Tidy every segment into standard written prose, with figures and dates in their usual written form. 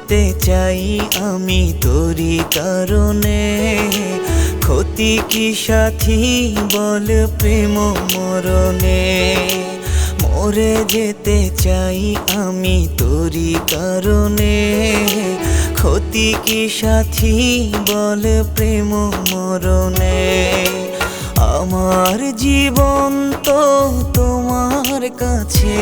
যেতে চাই আমি তোরই কারণে। ক্ষতি কি সাথী বল প্রেম মরণে। মরে যেতে চাই আমি তোরই কারণে। ক্ষতি কি সাথী বল প্রেম মরণে। আমার জীবন তো তোমার কাছে,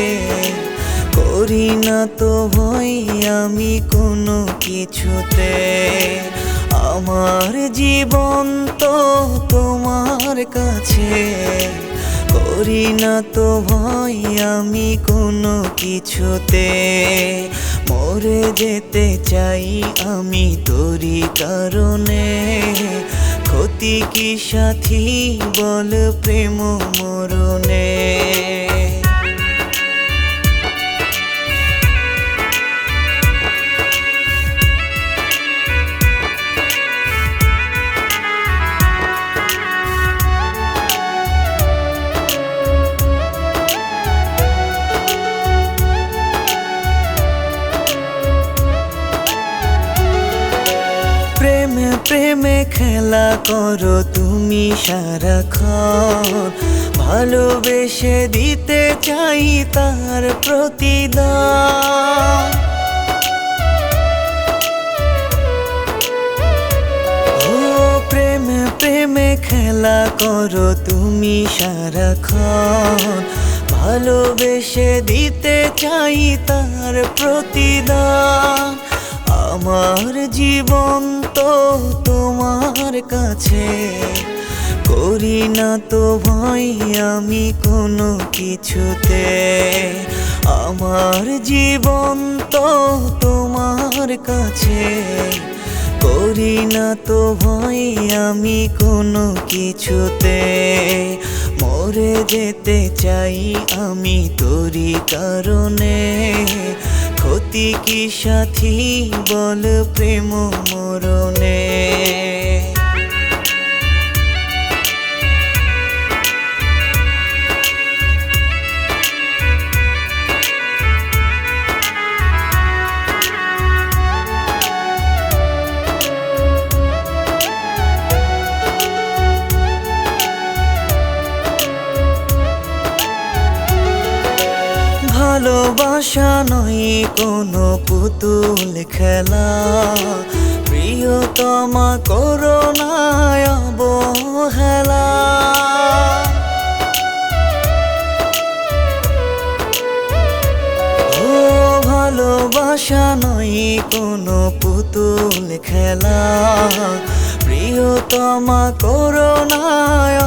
করি না তো ভয় আমি কোনো কিছুতে। আমার জীবন তো তোমার কাছে, করি না তো ভয় আমি কোনো কিছুতে। মরে যেতে চাই আমি তোরই কারণে। ক্ষতি কি সাথী বল প্রেম মরণে। প্রেমে প্রেমে খেলা করো তুমি সারাক্ষণ। ভালোবেসে দিতে চাই তার প্রতিদান। ও প্রেমে প্রেমে খেলা করো তুমি সারাক্ষণ। ভালোবেসে দিতে চাই তার প্রতিদান। আমার জীবন তো তোমার কাছে, করি না তো ভয় আমি কোনো কিছুতে। আমার জীবন তো তোমার কাছে, করি না তো ভয় আমি কোনো কিছুতে। মরে যেতে চাই আমি তোরই কারণে। ক্ষতি কি সাথী বল প্রেম মরণে। ভালোবাসা নয় কোনো পুতুল খেলা। প্রিয়তমা করো না অবহেলা। ও ভালোবাসা নয় কোনো পুতুল খেলা। প্রিয়তমা করো না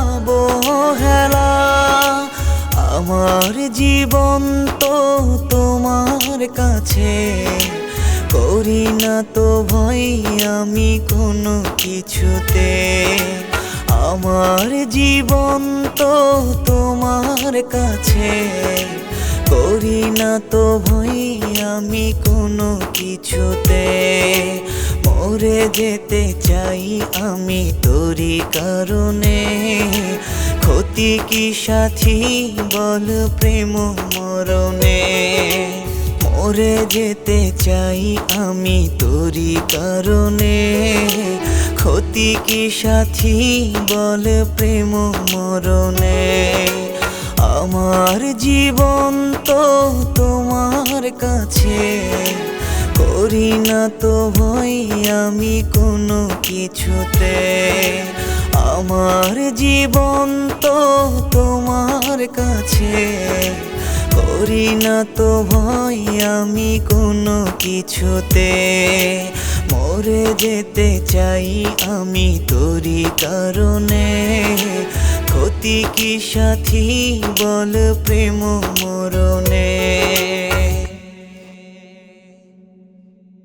অবহেলা। আমার জীবন তো তোমার কাছে, করি না তো ভয় আমি কোনো কিছুতে। আমার জীবন তো তোমার কাছে, করি না তো ভয় আমি কোনো কিছুতে। মরে যেতে চাই আমি তোরই কারণে। ক্ষতি কি সাথী বল প্রেম মরণে। মরে যেতে চাই আমি তোরই কারণে। ক্ষতি কি সাথী বল প্রেম মরণে। আমার জীবন তো তোমার কাছে, করি না তো ভয় আমি কোনো কিছুতে। আমার জীবন তো তোমার কাছে, করি না তো ভয় আমি কোনো কিছুতে। মরে যেতে চাই আমি তোরই কারণে। ক্ষতি কি সাথী বল প্রেম মরণে।